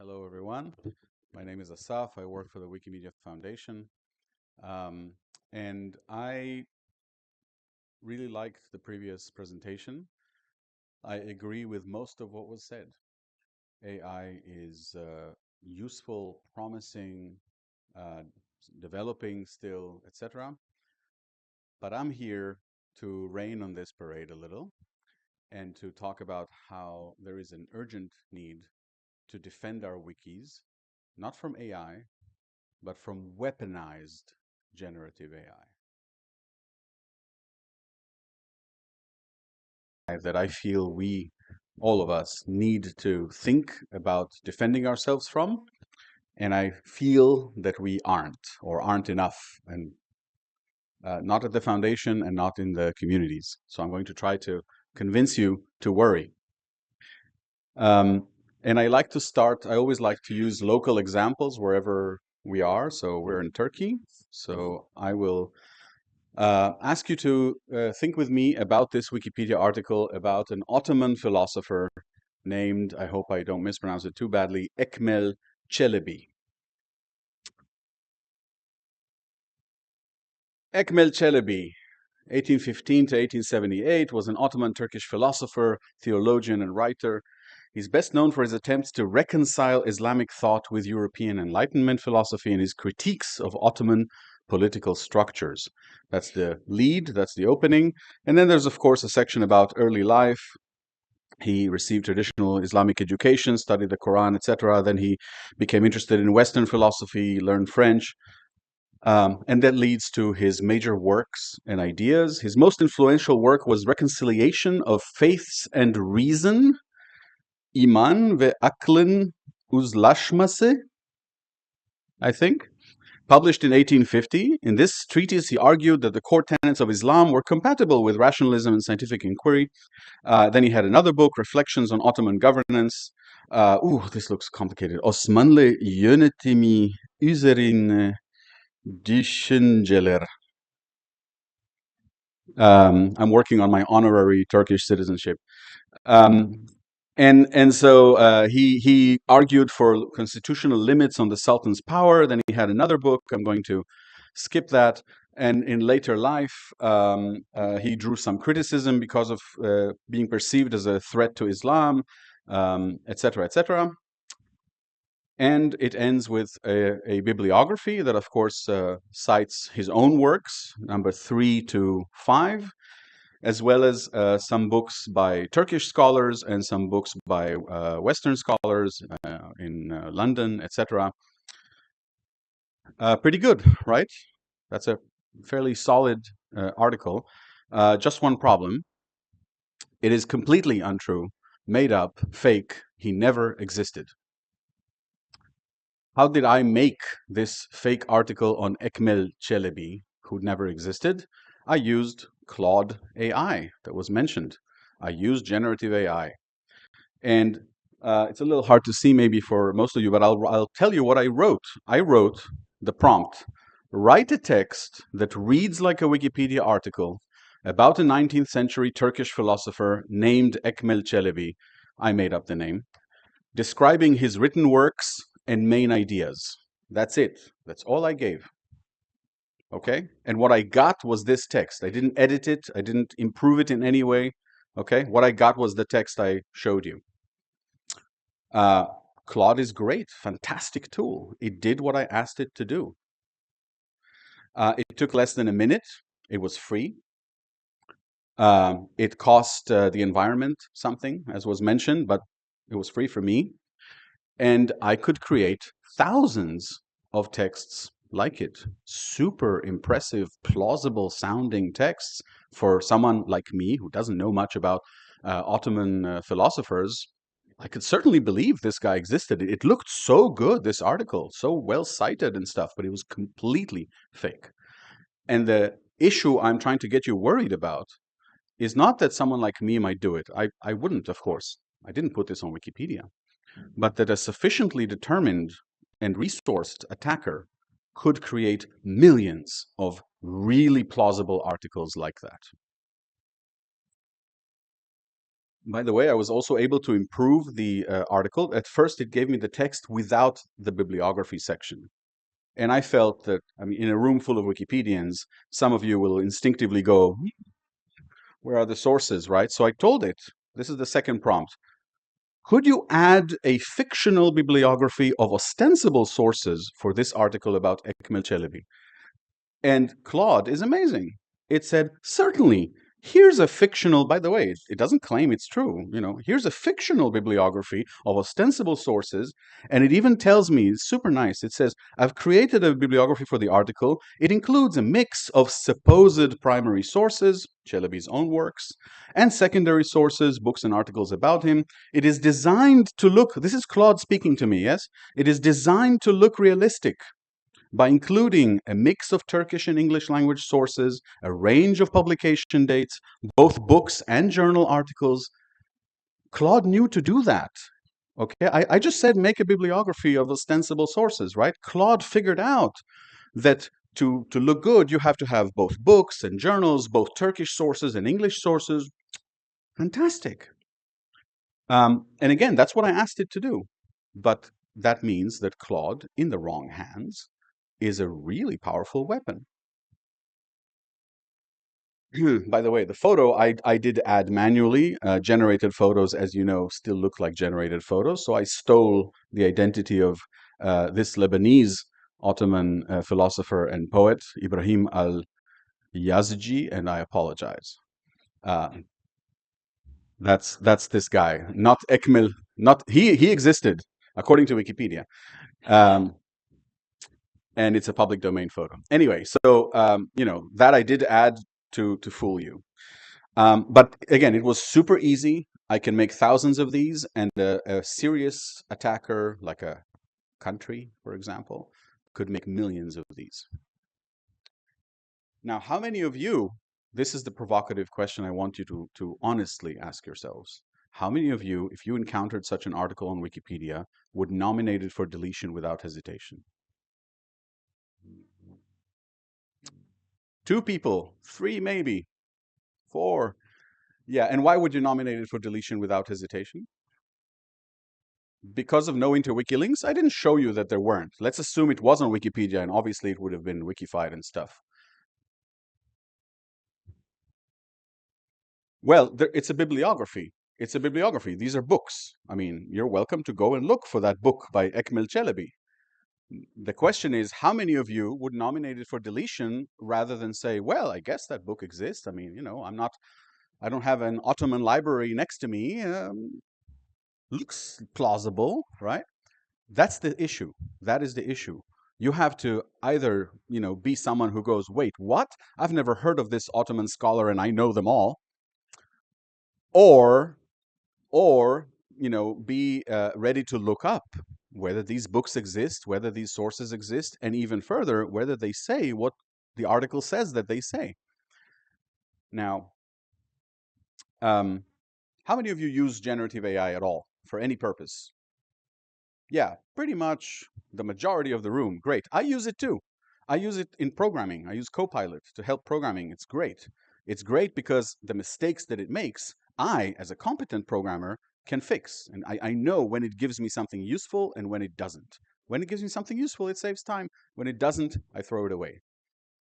Hello, everyone. My name is Asaf. I work for the Wikimedia Foundation. Um, and I really liked the previous presentation. I agree with most of what was said. AI is useful, promising, uh, developing still, etc. But I'm here to rain on this parade a little and to talk about how there is an urgent need to defend our wikis, not from AI, but from weaponized generative AI. That I feel all of us, need to think about defending ourselves from. And I feel that we aren't enough, and not at the foundation and not in the communities. So I'm going to try to convince you to worry. Um, and I always like to use local examples wherever we are. So we're in Turkey. So I will ask you to think with me about this Wikipedia article about an Ottoman philosopher named, I hope I don't mispronounce it too badly, Ekmel Çelebi. Ekmel Çelebi, 1815 to 1878, was an Ottoman Turkish philosopher, theologian, and writer. He's best known for his attempts to reconcile Islamic thought with European Enlightenment philosophy and his critiques of Ottoman political structures. That's the lead, that's the opening. And then there's, of course, a section about early life. He received traditional Islamic education, studied the Quran, etc. Then he became interested in Western philosophy, learned French. And that leads to his major works and ideas. His most influential work was Reconciliation of Faiths and Reason, İman ve Aklın Uzlaşması, I think, published in 1850. In this treatise, he argued that the core tenets of Islam were compatible with rationalism and scientific inquiry. Then he had another book, Reflections on Ottoman Governance. This looks complicated. Osmanlı yönetimi üzerine düşünceler. I'm working on my honorary Turkish citizenship. And so he argued for constitutional limits on the Sultan's power. Then he had another book. I'm going to skip that. And in later life, he drew some criticism because of being perceived as a threat to Islam, etc., etc. And it ends with a bibliography that, of course, cites his own works, number 3 to 5, as well as some books by Turkish scholars and some books by Western scholars in London, etc. Pretty good, right? That's a fairly solid article. Just one problem. It is completely untrue, made up, fake. He never existed. How did I make this fake article on Ekmel Çelebi, who never existed? I used Claude AI that was mentioned. I used generative AI. And it's a little hard to see maybe for most of you, but I'll tell you what I wrote. I wrote the prompt, write a text that reads like a Wikipedia article about a 19th century Turkish philosopher named Ekmel Çelebi. I made up the name, describing his written works and main ideas. That's it. That's all I gave. Okay? And what I got was this text. I didn't edit it. I didn't improve it in any way. Okay? What I got was the text I showed you. Claude is great, fantastic tool. It did what I asked it to do. It took less than a minute. It was free. It cost the environment something, as was mentioned, but it was free for me. And I could create thousands of texts like it. Super impressive, plausible sounding texts for someone like me who doesn't know much about Ottoman philosophers. I could certainly believe this guy existed. It looked so good, this article, so well cited and stuff, but it was completely fake. And the issue I'm trying to get you worried about is not that someone like me might do it. I wouldn't, of course. I didn't put this on Wikipedia. But that a sufficiently determined and resourced attacker could create millions of really plausible articles like that. By the way, I was also able to improve the article. At first, it gave me the text without the bibliography section. And I felt that, I mean, in a room full of Wikipedians, some of you will instinctively go, where are the sources, right? So I told it, this is the second prompt. Could you add a fictional bibliography of ostensible sources for this article about Ekmel Çelebi? And Claude is amazing. It said, certainly, here's a fictional, by the way, it doesn't claim it's true, here's a fictional bibliography of ostensible sources. And it even tells me, it's super nice. It says, I've created a bibliography for the article. It includes a mix of supposed primary sources, Çelebi's own works, and secondary sources, books and articles about him. It is designed to look, this is Claude speaking to me, yes? It is designed to look realistic by including a mix of Turkish and English language sources, a range of publication dates, both books and journal articles. Claude knew to do that. Okay, I just said make a bibliography of ostensible sources, right? Claude figured out that to look good, you have to have both books and journals, both Turkish sources and English sources. Fantastic. And again, that's what I asked it to do. But that means that Claude, in the wrong hands, is a really powerful weapon. By the way, the photo I did add manually. Generated photos, as you know, still look like generated photos. So I stole the identity of this Lebanese Ottoman philosopher and poet, Ibrahim al-Yazji, and I apologize. Uh, that's this guy, not Ekmel. Not he existed according to Wikipedia. Um, and it's a public domain photo. Anyway, so that I did add to fool you. But again, it was super easy. I can make thousands of these, and a serious attacker, like a country, for example, could make millions of these. Now, how many of you, this is the provocative question I want you to honestly ask yourselves. How many of you, if you encountered such an article on Wikipedia, would nominate it for deletion without hesitation? 2 people, 3 maybe, 4. Yeah, and why would you nominate it for deletion without hesitation? Because of no interwiki links? I didn't show you that there weren't. Let's assume it was on Wikipedia, and obviously it would have been wikified and stuff. Well, it's a bibliography. It's a bibliography. These are books. I mean, you're welcome to go and look for that book by Ekmel Çelebi. The question is, how many of you would nominate it for deletion rather than say, well, I guess that book exists. I mean, I don't have an Ottoman library next to me. Looks plausible, right? That's the issue. That is the issue. You have to either, be someone who goes, wait, what? I've never heard of this Ottoman scholar and I know them all. Or, be ready to look up whether these books exist, whether these sources exist, and even further, whether they say what the article says that they say. Now, how many of you use generative AI at all for any purpose? Yeah, pretty much the majority of the room. Great. I use it too. I use it in programming. I use Copilot to help programming. It's great. It's great because the mistakes that it makes, I, as a competent programmer, can fix. And I know when it gives me something useful and when it doesn't. When it gives me something useful, it saves time. When it doesn't, I throw it away.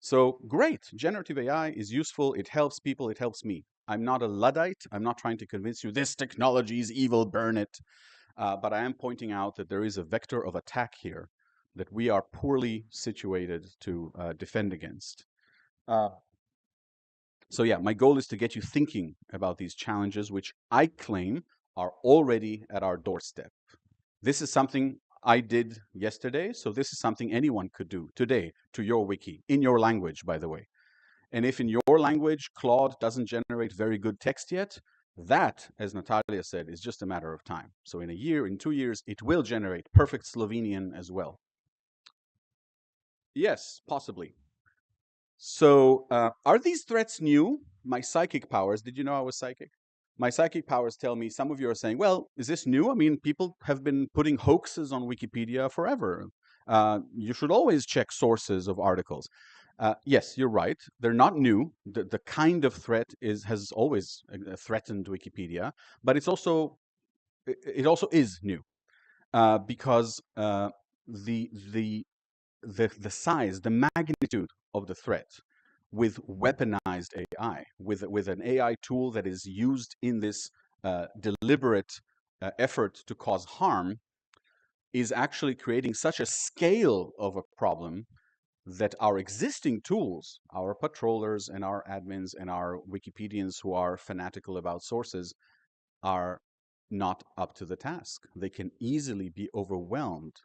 So great. Generative AI is useful. It helps people. It helps me. I'm not a Luddite. I'm not trying to convince you this technology is evil, burn it. But I am pointing out that there is a vector of attack here that we are poorly situated to defend against. So yeah, my goal is to get you thinking about these challenges, which I claim are already at our doorstep. This is something I did yesterday, so this is something anyone could do today to your wiki, in your language, by the way. And if in your language Claude doesn't generate very good text yet, that, as Natalia said, is just a matter of time. So in a year, in 2 years, it will generate perfect Slovenian as well. Yes, possibly. So are these threats new? My psychic powers, did you know I was psychic? My psychic powers tell me, some of you are saying, well, is this new? I mean, people have been putting hoaxes on Wikipedia forever. You should always check sources of articles. Yes, you're right. They're not new. The kind of threat has always threatened Wikipedia, but it also is new because the the the size, the magnitude of the threat with weaponized AI, with an AI tool that is used in this deliberate effort to cause harm, is actually creating such a scale of a problem that our existing tools, our patrollers and our admins and our Wikipedians who are fanatical about sources, are not up to the task. They can easily be overwhelmed.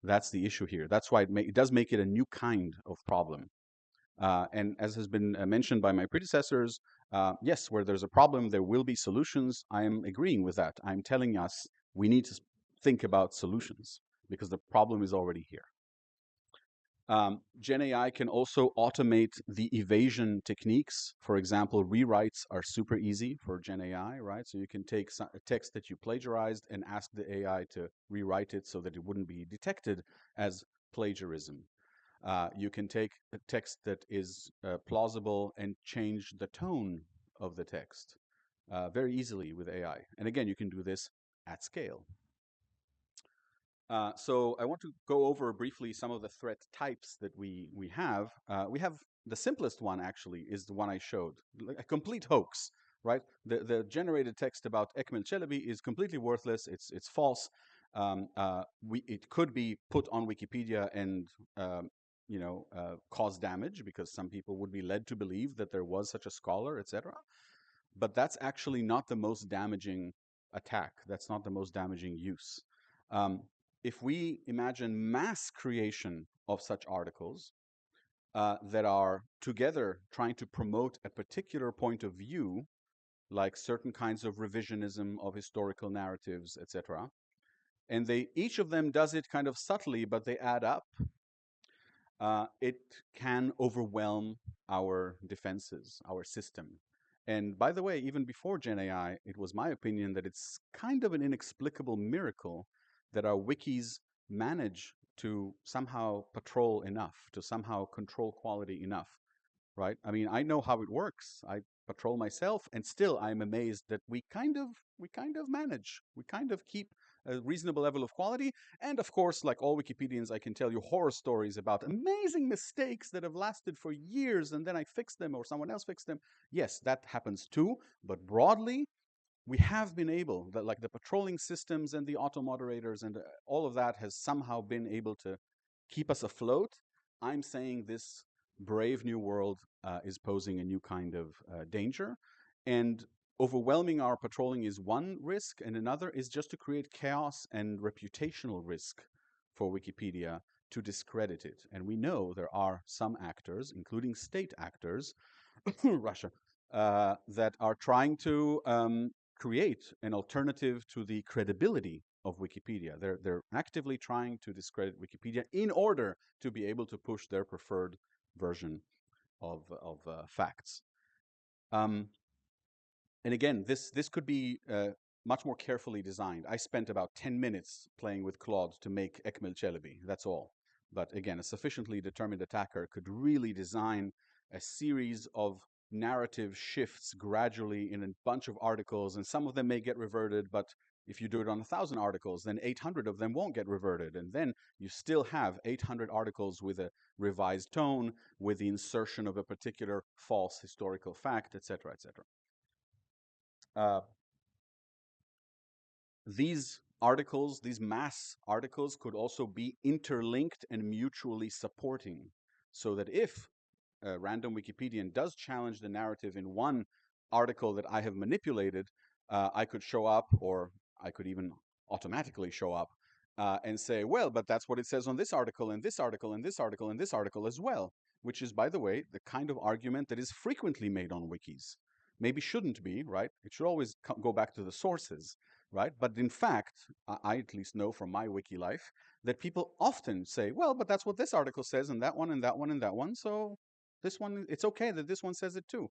That's the issue here. That's why it does make it a new kind of problem. And as has been mentioned by my predecessors, yes, where there's a problem, there will be solutions. I am agreeing with that. I'm telling us we need to think about solutions because the problem is already here. Gen AI can also automate the evasion techniques. For example, rewrites are super easy for Gen AI, right? So you can take a text that you plagiarized and ask the AI to rewrite it so that it wouldn't be detected as plagiarism. You can take a text that is plausible and change the tone of the text very easily with AI. And again, you can do this at scale. So I want to go over briefly some of the threat types that we have. We have the simplest one actually is the one I showed, like a complete hoax, right? The generated text about Ekmel Çelebi is completely worthless. It's false. It could be put on Wikipedia and cause damage because some people would be led to believe that there was such a scholar, etc. But that's actually not the most damaging attack. That's not the most damaging use. Um, if we imagine mass creation of such articles that are together trying to promote a particular point of view, like certain kinds of revisionism of historical narratives, etc., and each of them does it kind of subtly, but they add up, it can overwhelm our defenses, our system. And by the way, even before Gen AI, it was my opinion that it's kind of an inexplicable miracle that our wikis manage to somehow patrol enough, to somehow control quality enough, right? I mean, I know how it works. I patrol myself, and still I'm amazed that we kind of manage. We kind of keep a reasonable level of quality. And of course, like all Wikipedians, I can tell you horror stories about amazing mistakes that have lasted for years and then I fixed them or someone else fixed them. Yes, that happens too. But broadly, we have been able, like the patrolling systems and the auto moderators and all of that has somehow been able to keep us afloat. I'm saying this brave new world is posing a new kind of danger. And overwhelming our patrolling is one risk, and another is just to create chaos and reputational risk for Wikipedia to discredit it. And we know there are some actors, including state actors, Russia, that are trying to create an alternative to the credibility of Wikipedia. They're actively trying to discredit Wikipedia in order to be able to push their preferred version of facts. And again, this could be much more carefully designed. I spent about 10 minutes playing with Claude to make Ekmel Çelebi. That's all. But again, a sufficiently determined attacker could really design a series of narrative shifts gradually in a bunch of articles, and some of them may get reverted, but if you do it on 1,000 articles, then 800 of them won't get reverted. And then you still have 800 articles with a revised tone, with the insertion of a particular false historical fact, etc., etc. These articles, these mass articles, could also be interlinked and mutually supporting, so that if a random Wikipedian does challenge the narrative in one article that I have manipulated, I could show up, or I could even automatically show up and say, well, but that's what it says on this article, and this article, and this article, and this article as well, which is, by the way, the kind of argument that is frequently made on wikis. Maybe shouldn't be, right? It should always go back to the sources, right? But in fact, I at least know from my wiki life that people often say, well, but that's what this article says, and that one, and that one, and that one, so this one, it's okay that this one says it too.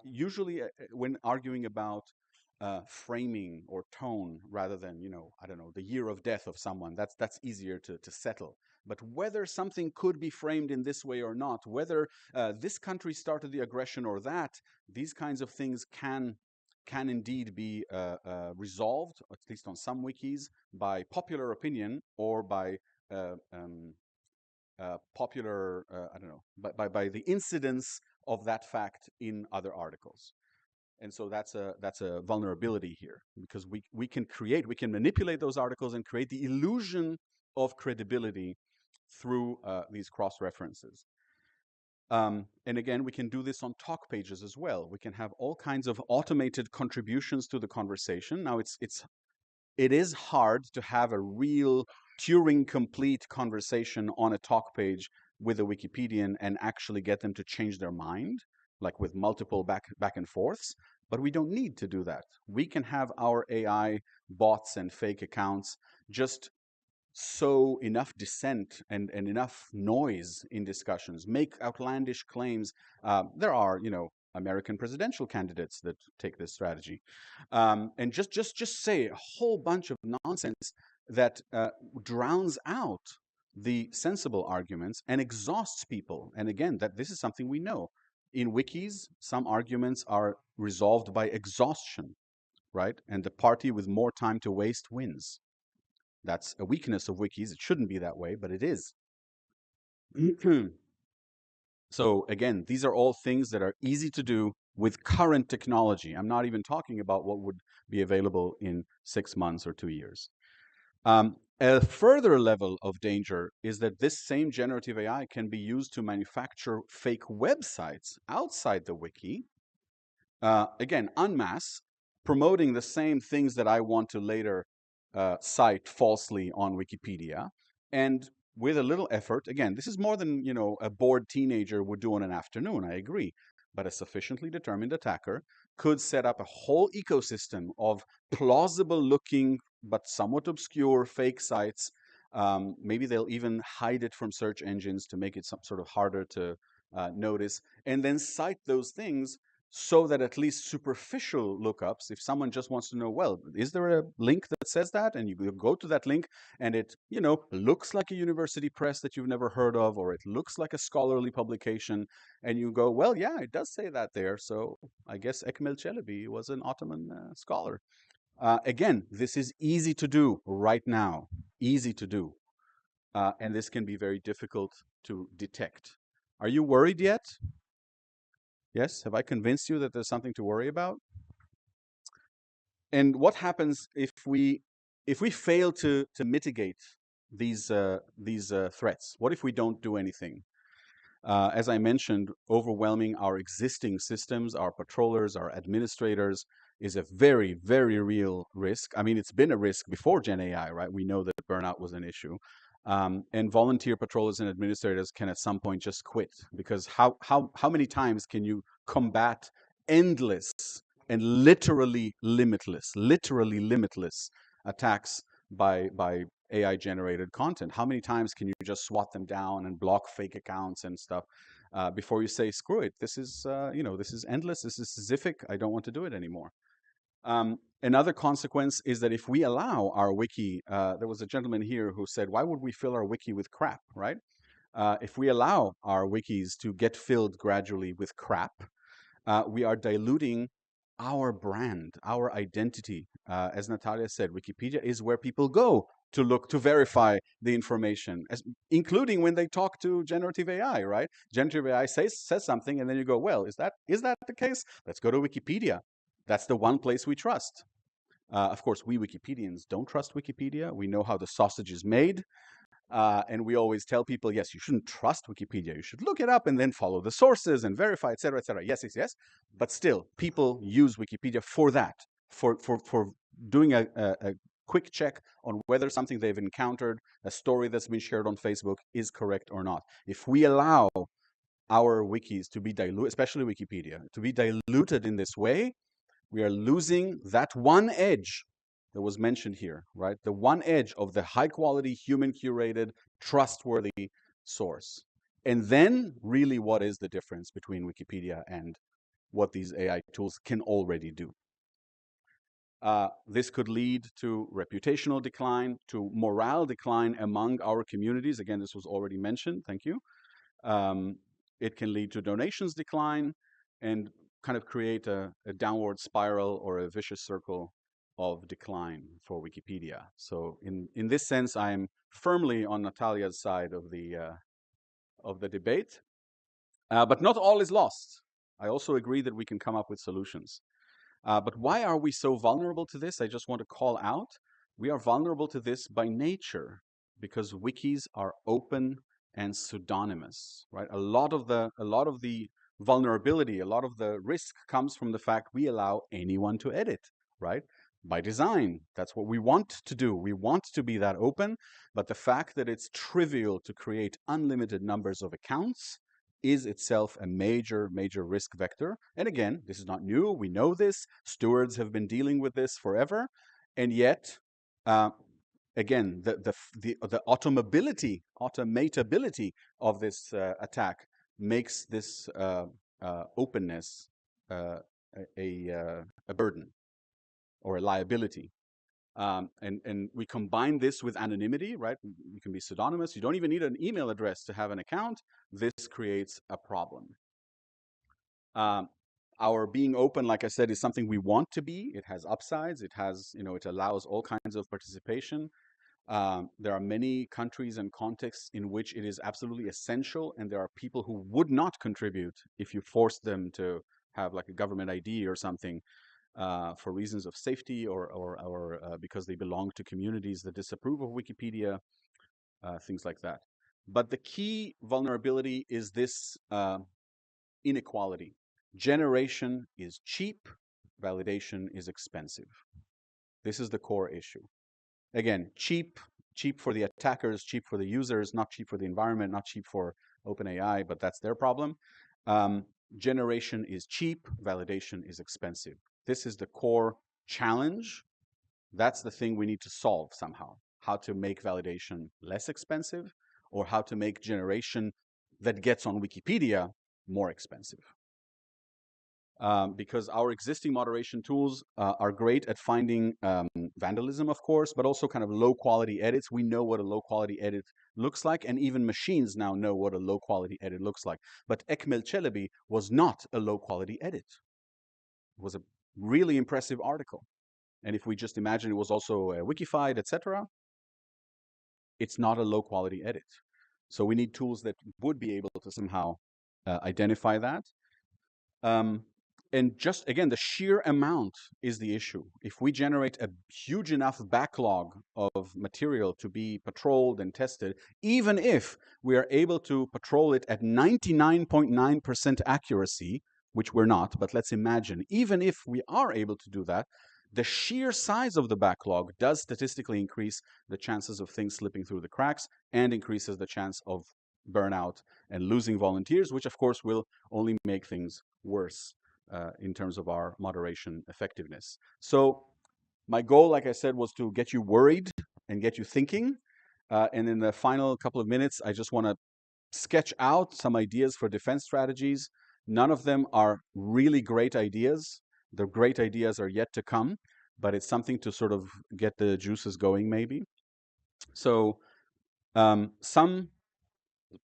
Usually when arguing about framing or tone rather than, I don't know, the year of death of someone. That's easier to settle. But whether something could be framed in this way or not, whether this country started the aggression or that, these kinds of things can indeed be resolved, at least on some wikis, by popular opinion or by popular, I don't know, by the incidence of that fact in other articles. And so that's a vulnerability here, because we can manipulate those articles and create the illusion of credibility through these cross references. And again, we can do this on talk pages as well. We can have all kinds of automated contributions to the conversation. Now, it is hard to have a real Turing complete conversation on a talk page with a Wikipedian and actually get them to change their mind, like with multiple back and forths. But we don't need to do that. We can have our AI bots and fake accounts just sow enough dissent and enough noise in discussions, make outlandish claims. There are, American presidential candidates that take this strategy, and just say a whole bunch of nonsense that drowns out the sensible arguments and exhausts people. And again, that this is something we know. In wikis, some arguments are resolved by exhaustion, right? And the party with more time to waste wins. That's a weakness of wikis. It shouldn't be that way, but it is. So again, these are all things that are easy to do with current technology. I'm not even talking about what would be available in 6 months or 2 years. A further level of danger is that this same generative AI can be used to manufacture fake websites outside the wiki. Again, en masse, promoting the same things that I want to later cite falsely on Wikipedia. And with a little effort, again, this is more than, a bored teenager would do in an afternoon, I agree. But a sufficiently determined attacker could set up a whole ecosystem of plausible looking but somewhat obscure fake sites. Maybe they'll even hide it from search engines to make it some sort of harder to notice, and then cite those things so that at least superficial lookups, if someone just wants to know, well, is there a link that says that? And you go to that link and it, looks like a university press that you've never heard of, or it looks like a scholarly publication. And you go, well, yeah, it does say that there. So I guess Ekmel Çelebi was an Ottoman scholar. Again, this is easy to do right now, easy to do. And this can be very difficult to detect. Are you worried yet? Yes? Have I convinced you that there's something to worry about? And what happens if we fail to mitigate these threats? What if we don't do anything? As I mentioned, overwhelming our existing systems, our patrollers, our administrators, is a very, very real risk. I mean, it's been a risk before Gen AI, right? We know that burnout was an issue. And volunteer patrollers and administrators can at some point just quit, because how many times can you combat endless and literally limitless attacks by AI generated content? How many times can you just swat them down and block fake accounts and stuff before you say, screw it, this is this is endless, this is Sisyphic, I don't want to do it anymore. Another consequence is that if we allow our wiki, there was a gentleman here who said, why would we fill our wiki with crap, right? If we allow our wikis to get filled gradually with crap, we are diluting our brand, our identity. As Natalia said, Wikipedia is where people go to look to verify the information, including when they talk to generative AI, right? Generative AI says something, and then you go, well, is that the case? Let's go to Wikipedia. That's the one place we trust. Of course, we Wikipedians don't trust Wikipedia. We know how the sausage is made. And we always tell people, yes, you shouldn't trust Wikipedia. You should look it up and then follow the sources and verify, et cetera, et cetera. Yes, yes, yes. But still, people use Wikipedia for that, for doing a quick check on whether something they've encountered, a story that's been shared on Facebook, is correct or not. If we allow our wikis to be diluted, especially Wikipedia, to be diluted in this way, we are losing that one edge that was mentioned here, right? The one edge of the high quality, human curated, trustworthy source. And then really, what is the difference between Wikipedia and what these AI tools can already do? This could lead to reputational decline, to morale decline among our communities. Again, this was already mentioned. Thank you. Um, it can lead to donations decline and kind of create a downward spiral or a vicious circle of decline for Wikipedia. So in this sense, I'm firmly on Natalia's side of the debate. But not all is lost. I also agree that we can come up with solutions. But why are we so vulnerable to this? I just want to call out. We are vulnerable to this by nature because wikis are open and pseudonymous, right? A lot of the vulnerability, a lot of the risk comes from the fact we allow anyone to edit, right? By design, that's what we want to do. We want to be that open, but the fact that it's trivial to create unlimited numbers of accounts is itself a major, major risk vector. And again, this is not new. We know this. Stewards have been dealing with this forever. And yet, again, the automatability of this attack makes this openness a burden or a liability. And we combine this with anonymity, right? You can be pseudonymous. You don't even need an email address to have an account. This creates a problem. Our being open, like I said, is something we want to be. It has upsides. It has, it allows all kinds of participation. There are many countries and contexts in which it is absolutely essential, and there are people who would not contribute if you forced them to have like a government ID or something. For reasons of safety or because they belong to communities that disapprove of Wikipedia, things like that. But the key vulnerability is this inequality. Generation is cheap, validation is expensive. This is the core issue. Again, cheap for the attackers, cheap for the users, not cheap for the environment, not cheap for OpenAI, but that's their problem. Generation is cheap, validation is expensive. This is the core challenge. That's the thing we need to solve somehow. How to make validation less expensive, or how to make generation that gets on Wikipedia more expensive. Because our existing moderation tools are great at finding vandalism, of course, but also kind of low quality edits. We know what a low quality edit looks like, and even machines now know what a low quality edit looks like. But Ekmel Çelebi was not a low quality edit. It was a really impressive article. And if we just imagine it was also wikified, etc., it's not a low quality edit. So we need tools that would be able to somehow identify that. And just, again, the sheer amount is the issue. If we generate a huge enough backlog of material to be patrolled and tested, even if we are able to patrol it at 99.9% accuracy, which we're not, but let's imagine, even if we are able to do that, the sheer size of the backlog does statistically increase the chances of things slipping through the cracks and increases the chance of burnout and losing volunteers, which of course will only make things worse in terms of our moderation effectiveness. So my goal, like I said, was to get you worried and get you thinking. And in the final couple of minutes, I just want to sketch out some ideas for defense strategies. None of them are really great ideas. The great ideas are yet to come, but it's something to sort of get the juices going, maybe. So some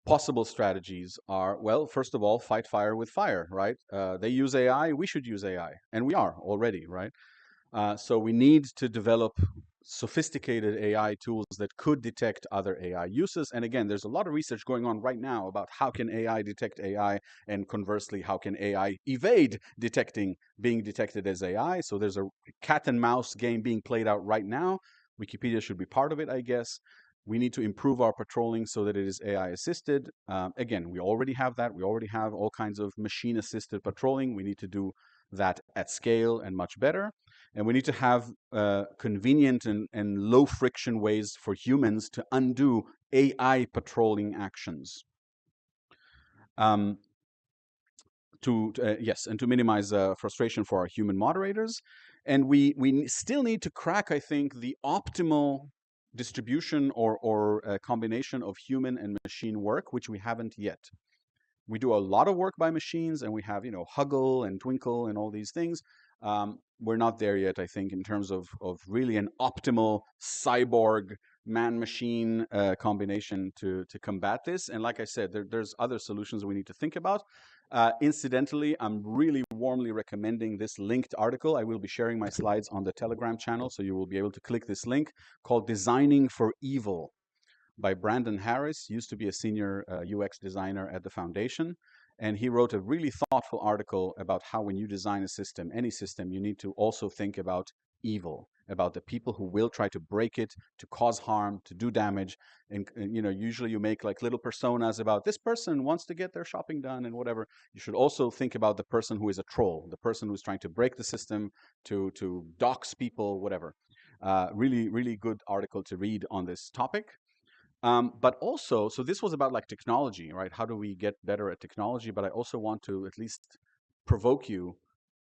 possible strategies are, well, first of all, fight fire with fire, right? They use AI, we should use AI, and we are already, right? So we need to develop sophisticated AI tools that could detect other AI uses. And again, there's a lot of research going on right now about how can AI detect AI, and conversely, how can AI evade being detected as AI. So there's a cat and mouse game being played out right now. Wikipedia should be part of it, I guess. We need to improve our patrolling so that it is AI assisted. Again, we already have that. We already have all kinds of machine assisted patrolling. We need to do that at scale and much better. And we need to have convenient and low friction ways for humans to undo AI patrolling actions. Yes, and to minimize frustration for our human moderators. And we still need to crack, I think, the optimal distribution or combination of human and machine work, which we haven't yet. We do a lot of work by machines, and we have, Huggle and Twinkle and all these things. We're not there yet, I think, in terms of really an optimal cyborg man-machine combination to combat this. And like I said, there's other solutions we need to think about. Incidentally, I'm really warmly recommending this linked article. I will be sharing my slides on the Telegram channel, so you will be able to click this link, called Designing for Evil by Brandon Harris, used to be a senior UX designer at the foundation. And he wrote a really thoughtful article about how when you design a system, any system, you need to also think about evil, about the people who will try to break it, to cause harm, to do damage. And you know, usually you make like little personas about this person wants to get their shopping done and whatever. You should also think about the person who is a troll, the person who's trying to break the system, to dox people, whatever. Really, really good article to read on this topic. But also, so this was about like technology, right? How do we get better at technology? But I also want to at least provoke you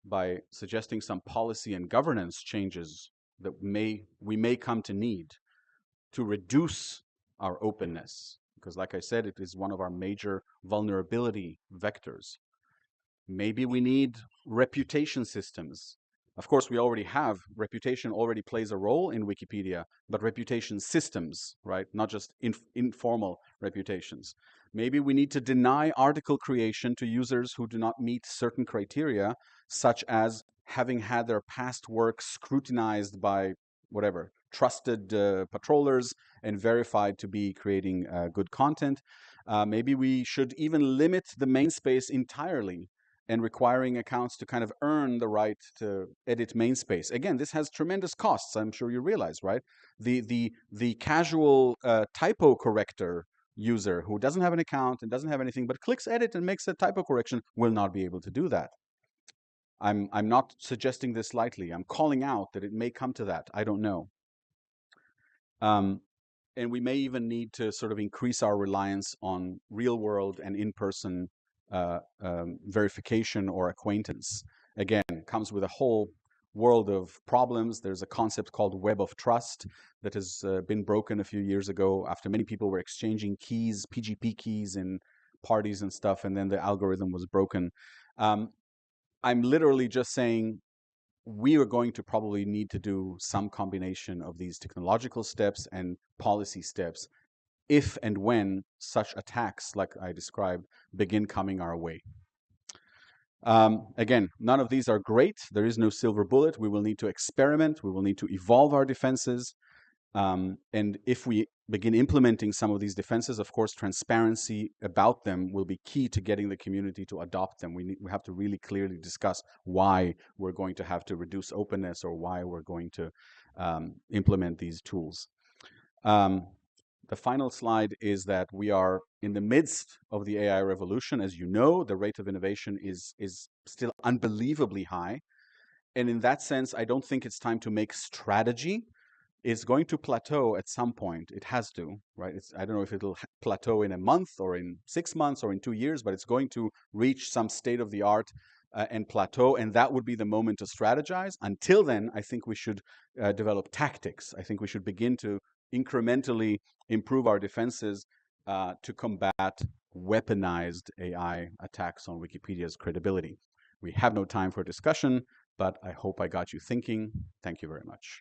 by suggesting some policy and governance changes that we may come to need to reduce our openness. Because like I said, it is one of our major vulnerability vectors. Maybe we need reputation systems. Of course, we already have reputation already plays a role in Wikipedia, but reputation systems, right? Not just informal reputations. Maybe we need to deny article creation to users who do not meet certain criteria, such as having had their past work scrutinized by whatever, trusted patrollers and verified to be creating good content. Maybe we should even limit the main space entirely and requiring accounts to kind of earn the right to edit main space. Again, this has tremendous costs. I'm sure you realize, right? The casual typo corrector user who doesn't have an account and doesn't have anything but clicks edit and makes a typo correction will not be able to do that. I'm not suggesting this lightly. I'm calling out that it may come to that. I don't know. And we may even need to sort of increase our reliance on real world and in-person verification or acquaintance. Again, comes with a whole world of problems. There's a concept called web of trust that has been broken a few years ago after many people were exchanging keys, PGP keys in parties and stuff, and then the algorithm was broken. I'm literally just saying we are going to probably need to do some combination of these technological steps and policy steps if and when such attacks, like I described, begin coming our way. Again, none of these are great. There is no silver bullet. We will need to experiment. We will need to evolve our defenses. And if we begin implementing some of these defenses, of course, transparency about them will be key to getting the community to adopt them. We have to really clearly discuss why we're going to have to reduce openness or why we're going to implement these tools. The final slide is that we are in the midst of the AI revolution. As you know, the rate of innovation is still unbelievably high. And in that sense, I don't think it's time to make strategy. It's going to plateau at some point. It has to, right? I don't know if it'll plateau in a month or in 6 months or in 2 years, but it's going to reach some state of the art and plateau, and that would be the moment to strategize. Until then, I think we should develop tactics. I think we should begin to incrementally improve our defenses to combat weaponized AI attacks on Wikipedia's credibility. We have no time for discussion, but I hope I got you thinking. Thank you very much.